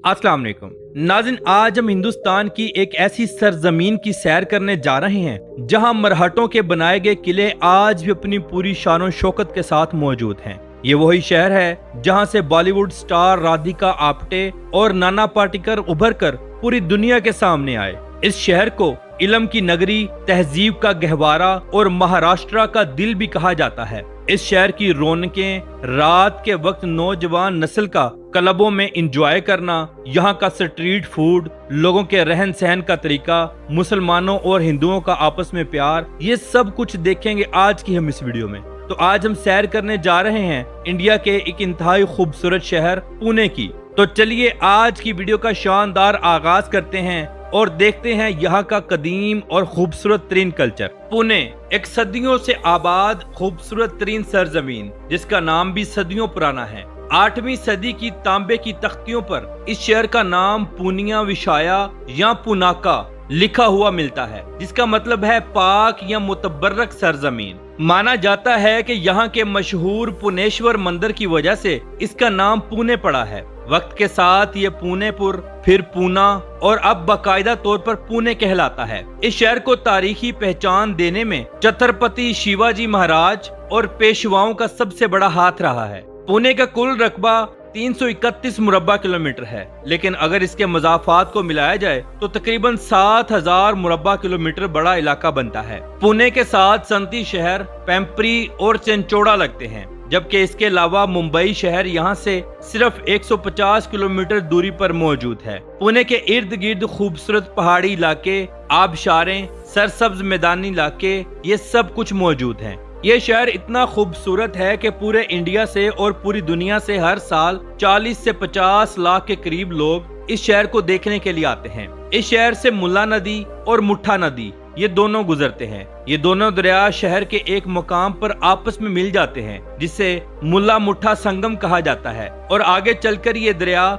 अस्सलाम वालेकुम नाज़रीन, आज हम हिंदुस्तान की एक ऐसी सरजमीन की सैर करने जा रहे हैं जहां मरहटों के बनाए गए किले आज भी अपनी पूरी शान और शौकत के साथ मौजूद हैं। ये वही शहर है जहां से बॉलीवुड स्टार राधिका आप्टे और नाना पाटेकर उभर कर पूरी दुनिया के सामने आए। इस शहर को इल्म की नगरी, तहजीब का गहवारा और महाराष्ट्र का दिल भी कहा जाता है। इस शहर की रौनकें, रात के वक्त नौजवान नस्ल का क्लबों में इंजॉय करना, यहाँ का स्ट्रीट फूड, लोगों के रहन सहन का तरीका, मुसलमानों और हिंदुओं का आपस में प्यार, ये सब कुछ देखेंगे आज की हम इस वीडियो में। तो आज हम सैर करने जा रहे हैं इंडिया के एक इंतहाई खूबसूरत शहर पुणे की। तो चलिए आज की वीडियो का शानदार आगाज करते हैं और देखते हैं यहाँ का कदीम और खूबसूरत तरीन कल्चर। पुणे एक सदियों से आबाद खूबसूरत तरीन सरजमीन जिसका नाम भी सदियों पुराना है। 8वीं सदी की तांबे की तख्तियों पर इस शहर का नाम पूनिया विशाया या पुनाका लिखा हुआ मिलता है, जिसका मतलब है पाक या मुतबर्रक सरजमीन। माना जाता है कि यहाँ के मशहूर पुनेश्वर मंदिर की वजह से इसका नाम पुणे पड़ा है। वक्त के साथ ये पुणेपुर, फिर पूना और अब बाकायदा तौर पर पुणे कहलाता है। इस शहर को तारीखी पहचान देने में छत्रपति शिवाजी महाराज और पेशवाओं का सबसे बड़ा हाथ रहा है। पुणे का कुल रकबा 331 मुरब्बा किलोमीटर है, लेकिन अगर इसके मज़ाफात को मिलाया जाए तो तकरीबन 7000 मुरब्बा किलोमीटर बड़ा इलाका बनता है। पुणे के साथ संती शहर पेम्परी और चंचोड़ा लगते हैं, जबकि इसके अलावा मुंबई शहर यहाँ से सिर्फ 150 किलोमीटर दूरी पर मौजूद है। पुणे के इर्द गिर्द खूबसूरत पहाड़ी इलाके, आबशारें, सरसब्ज मैदानी इलाके, ये सब कुछ मौजूद हैं। ये शहर इतना खूबसूरत है कि पूरे इंडिया से और पूरी दुनिया से हर साल 40 से 50 लाख के करीब लोग इस शहर को देखने के लिए आते हैं। इस शहर से मुल्ला नदी और मुठा नदी ये दोनों गुजरते हैं। ये दोनों दरिया शहर के एक मुकाम पर आपस में मिल जाते हैं, जिसे मुल्ला मुठा संगम कहा जाता है, और आगे चलकर ये दरिया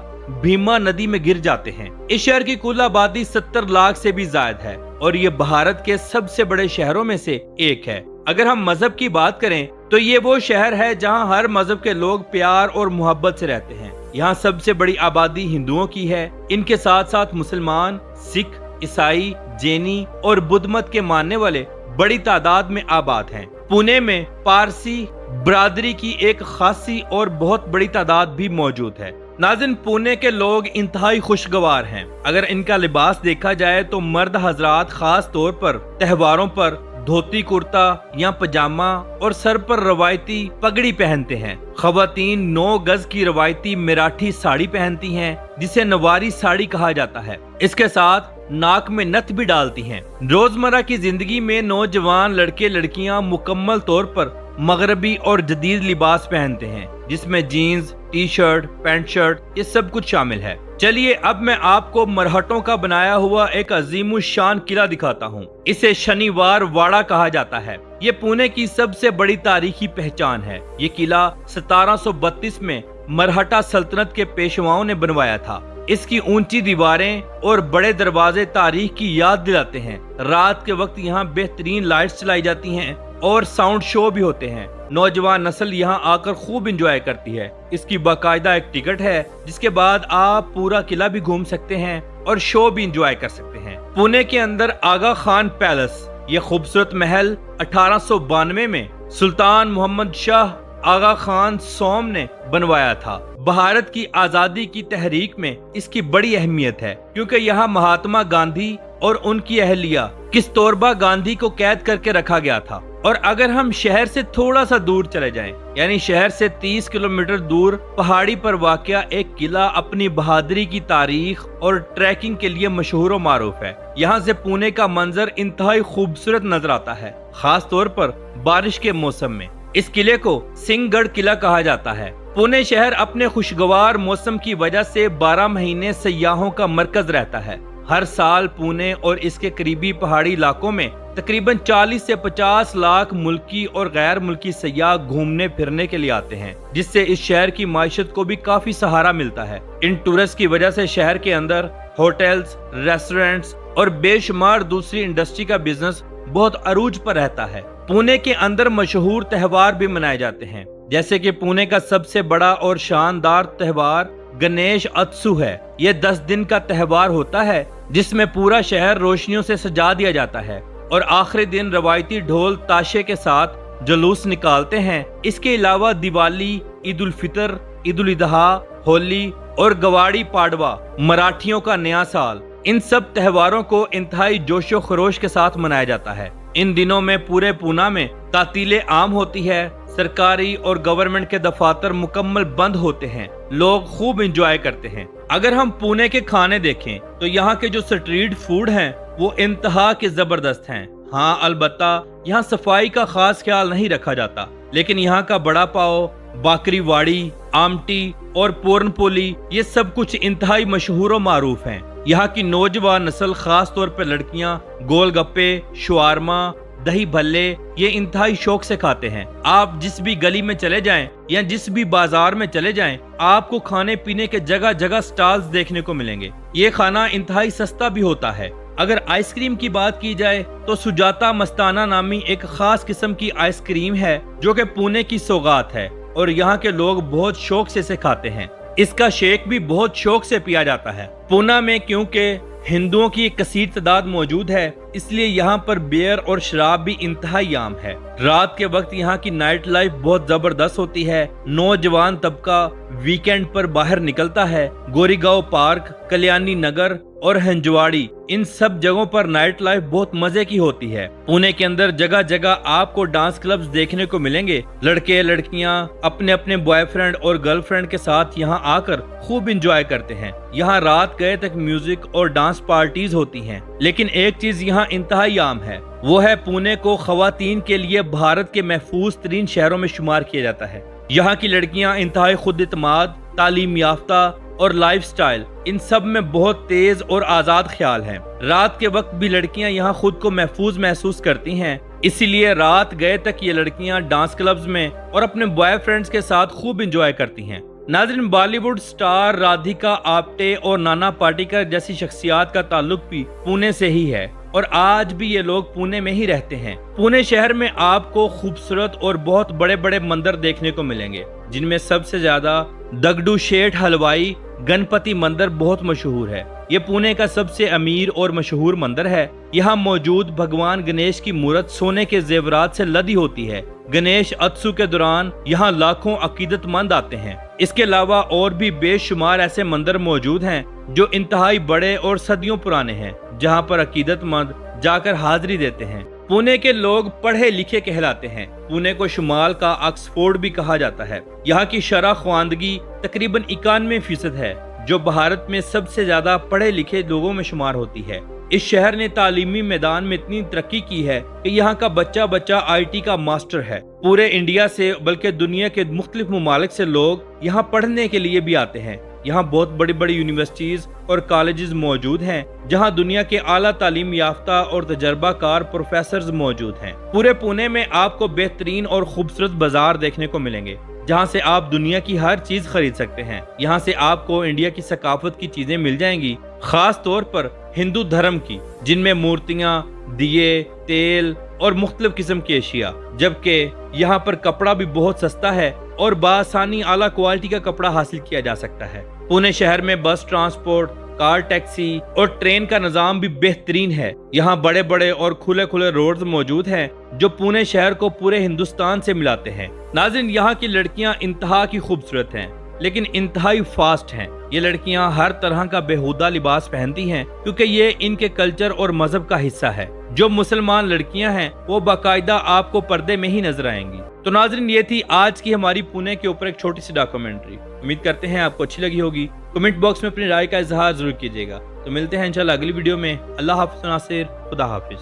भीमा नदी में गिर जाते हैं। इस शहर की कुल आबादी 70 लाख से भी ज्यादा है और ये भारत के सबसे बड़े शहरों में से एक है। अगर हम मजहब की बात करें तो ये वो शहर है जहां हर मजहब के लोग प्यार और मोहब्बत से रहते हैं। यहाँ सबसे बड़ी आबादी हिंदुओं की है। इनके साथ साथ मुसलमान, सिख, ईसाई, जैनी और बुद्ध मत के मानने वाले बड़ी तादाद में आबाद हैं। पुणे में पारसी बरादरी की एक खासी और बहुत बड़ी तादाद भी मौजूद है। नाज़रीन, पुणे के लोग इंतहाई खुशगवार हैं। अगर इनका लिबास देखा जाए तो मर्द हजरात खास तौर पर त्योहारों पर धोती कुर्ता या पजामा और सर पर रवायती पगड़ी पहनते हैं। खवातीन 9 गज की रवायती मराठी साड़ी पहनती हैं, जिसे नवारी साड़ी कहा जाता है। इसके साथ नाक में नथ भी डालती हैं। रोजमर्रा की जिंदगी में नौजवान लड़के लड़कियां मुकम्मल तौर पर मगरबी और जदीद लिबास पहनते हैं, जिसमें jeans, T shirt, pant shirt ये सब कुछ शामिल है। चलिए अब मैं आपको मरहटों का बनाया हुआ एक अजीम शान किला दिखाता हूँ। इसे शनिवार वाड़ा कहा जाता है। ये पुणे की सबसे बड़ी तारीखी पहचान है। ये किला 1732 में मरहटा सल्तनत के पेशवाओं ने बनवाया था। इसकी ऊंची दीवारें और बड़े दरवाजे तारीख की याद दिलाते हैं। रात के वक्त यहाँ बेहतरीन लाइट्स चलाई जाती हैं और साउंड शो भी होते हैं। नौजवान नस्ल यहाँ आकर खूब एंजॉय करती है। इसकी बाकायदा एक टिकट है, जिसके बाद आप पूरा किला भी घूम सकते हैं और शो भी एंजॉय कर सकते हैं। पुणे के अंदर आगा खान पैलेस, ये खूबसूरत महल 1892 में सुल्तान मोहम्मद शाह आगा खान सोम ने बनवाया था। भारत की आजादी की तहरीक में इसकी बड़ी अहमियत है, क्योंकि यहाँ महात्मा गांधी और उनकी अहलिया किस्तूरबा गांधी को कैद करके रखा गया था। और अगर हम शहर से थोड़ा सा दूर चले जाएं, यानी शहर से 30 किलोमीटर दूर पहाड़ी पर वाक़या एक किला अपनी बहादुरी की तारीख और ट्रैकिंग के लिए मशहूर व मारूफ है। यहाँ से पुणे का मंजर इंतहाई खूबसूरत नजर आता है, खास तौर पर बारिश के मौसम में। इस किले को सिंहगढ़ किला कहा जाता है। पुणे शहर अपने खुशगवार मौसम की वजह से 12 महीने सयाहों का मरकज रहता है। हर साल पुणे और इसके करीबी पहाड़ी इलाकों में तकरीबन 40 से 50 लाख मुल्की और गैर मुल्की सयाह घूमने फिरने के लिए आते हैं, जिससे इस शहर की माइशत को भी काफी सहारा मिलता है। इन टूरिस्ट की वजह से शहर के अंदर होटल्स, रेस्टोरेंट्स और बेशुमार दूसरी इंडस्ट्री का बिजनेस बहुत अरूज पर रहता है। पुणे के अंदर मशहूर त्योहार भी मनाए जाते हैं, जैसे कि पुणे का सबसे बड़ा और शानदार त्योहार गणेश उत्सव है। ये 10 दिन का त्योहार होता है जिसमें पूरा शहर रोशनियों से सजा दिया जाता है और आखिरी दिन रवायती ढोल ताशे के साथ जुलूस निकालते हैं। इसके अलावा दिवाली, ईद उल फितर, ईद उल अजहा, होली और गवाड़ी पाड़वा मराठियों का नया साल, इन सब त्योहारों को इंतहाई जोशो खरोश के साथ मनाया जाता है। इन दिनों में पूरे पूना में तातीलें आम होती है। सरकारी और गवर्नमेंट के दफातर मुकम्मल बंद होते हैं। लोग खूब एंजॉय करते हैं। अगर हम पुणे के खाने देखें तो यहाँ के जो स्ट्रीट फूड हैं वो इंतहा के जबरदस्त हैं। हाँ, अलबत्ता यहाँ सफाई का खास ख्याल नहीं रखा जाता, लेकिन यहाँ का बड़ा पाव, बाकरी वाड़ी, आमटी और पोरनपोली ये सब कुछ इंतहाई मशहूर और मारूफ हैं। यहाँ की नौजवान नस्ल, खास तौर पर लड़कियाँ, गोलगप्पे, शवारमा, दही भल्ले ये इंतहाई शौक से खाते हैं। आप जिस भी गली में चले जाएं या जिस भी बाजार में चले जाएं, आपको खाने पीने के जगह जगह स्टॉल्स देखने को मिलेंगे। ये खाना इंतहाई सस्ता भी होता है। अगर आइसक्रीम की बात की जाए तो सुजाता मस्ताना नामी एक खास किस्म की आइसक्रीम है जो कि पुणे की सौगात है और यहाँ के लोग बहुत शौक से इसे खाते हैं। इसका शेक भी बहुत शौक से पिया जाता है। पुणे में क्योंकि हिंदुओं की एक कसीर तादाद मौजूद है, इसलिए यहाँ पर बियर और शराब भी इंतहाई आम है। रात के वक्त यहाँ की नाइट लाइफ बहुत जबरदस्त होती है। नौजवान तबका वीकेंड पर बाहर निकलता है। गोरीगांव पार्क, कल्याणी नगर और हंजवाड़ी, इन सब जगहों पर नाइट लाइफ बहुत मजे की होती है। पुणे के अंदर जगह जगह आपको डांस क्लब्स देखने को मिलेंगे। लड़के लड़कियां अपने अपने बॉयफ्रेंड और गर्लफ्रेंड के साथ यहाँ आकर खूब एंजॉय करते हैं। यहाँ रात गए तक म्यूजिक और डांस पार्टीज होती हैं। लेकिन एक चीज यहाँ इंतहाई आम है, वो है पुणे को खवातीन के लिए भारत के महफूज तरीन शहरों में शुमार किया जाता है। यहाँ की लड़कियां इंतहाई खुद इत्मीनान, तालीम याफ्ता और लाइफस्टाइल, इन सब में बहुत तेज और आजाद ख्याल है। रात के वक्त भी लड़कियां यहाँ खुद को महफूज महसूस करती हैं, इसीलिए रात गए तक ये लड़कियां डांस क्लब्स में और अपने बॉयफ्रेंड्स के साथ खूब एंजॉय करती हैं। नाज़रीन, बॉलीवुड स्टार राधिका आप्टे और नाना पाटेकर जैसी शख्सियत का ताल्लुक भी पुणे से ही है और आज भी ये लोग पुणे में ही रहते हैं। पुणे शहर में आपको खूबसूरत और बहुत बड़े बड़े मंदिर देखने को मिलेंगे, जिनमें सबसे ज्यादा दगडू शेठ हलवाई गणपति मंदिर बहुत मशहूर है। ये पुणे का सबसे अमीर और मशहूर मंदिर है। यहाँ मौजूद भगवान गणेश की मूर्त सोने के जेवरात से लदी होती है। गणेश उत्सव के दौरान यहाँ लाखों अकीदतमंद आते हैं। इसके अलावा और भी बेशुमार ऐसे मंदिर मौजूद हैं जो इंतहाई बड़े और सदियों पुराने हैं, जहाँ पर अकीदतमंद जाकर हाजिरी देते हैं। पुणे के लोग पढ़े लिखे कहलाते हैं। पुणे को शुमाल का ऑक्सफोर्ड भी कहा जाता है। यहाँ की शरह ख्वानदगी तकरीबन 91% है, जो भारत में सबसे ज्यादा पढ़े लिखे लोगों में शुमार होती है। इस शहर ने तालीमी मैदान में इतनी तरक्की की है कि यहाँ का बच्चा बच्चा IT का मास्टर है। पूरे इंडिया से बल्कि दुनिया के मुख्तलिफ ममालिक से लोग यहाँ पढ़ने के लिए भी आते हैं। यहाँ बहुत बड़ी बड़ी यूनिवर्सिटीज और कॉलेजेस मौजूद हैं, जहाँ दुनिया के आला तालीम याफ्ता और तजर्बाकार प्रोफेसर्स मौजूद हैं। पूरे पुणे में आपको बेहतरीन और खूबसूरत बाजार देखने को मिलेंगे, जहाँ से आप दुनिया की हर चीज खरीद सकते हैं। यहाँ से आपको इंडिया की सकाफत की चीजें मिल जाएंगी, खास तौर पर हिंदू धर्म की, जिनमें मूर्तियाँ, दिए, तेल और मुख्तलिफ किस्म की अशिया। जबकि यहाँ पर कपड़ा भी बहुत सस्ता है और बासानी आला क्वालिटी का कपड़ा हासिल किया जा सकता है। पुणे शहर में बस ट्रांसपोर्ट, कार टैक्सी और ट्रेन का निजाम भी बेहतरीन है। यहाँ बड़े बड़े और खुले खुले रोड्स मौजूद हैं जो पुणे शहर को पूरे हिंदुस्तान से मिलाते हैं। नाज़रीन, यहाँ की लड़कियाँ इंतहा की खूबसूरत हैं, लेकिन इंतहाई फास्ट हैं। ये लड़कियां हर तरह का बेहुदा लिबास पहनती हैं क्योंकि ये इनके कल्चर और मजहब का हिस्सा है। जो मुसलमान लड़कियां हैं वो बाकायदा आपको पर्दे में ही नजर आएंगी। तो नाज़रीन, ये थी आज की हमारी पुणे के ऊपर एक छोटी सी डॉक्यूमेंट्री। उम्मीद करते हैं आपको अच्छी लगी होगी। कमेंट बॉक्स में अपनी राय का इजहार जरूर कीजिएगा। तो मिलते हैं इंशाल्लाह अगली वीडियो में। अल्लाह हाफ़िज़ नासिर, खुदा हाफिज।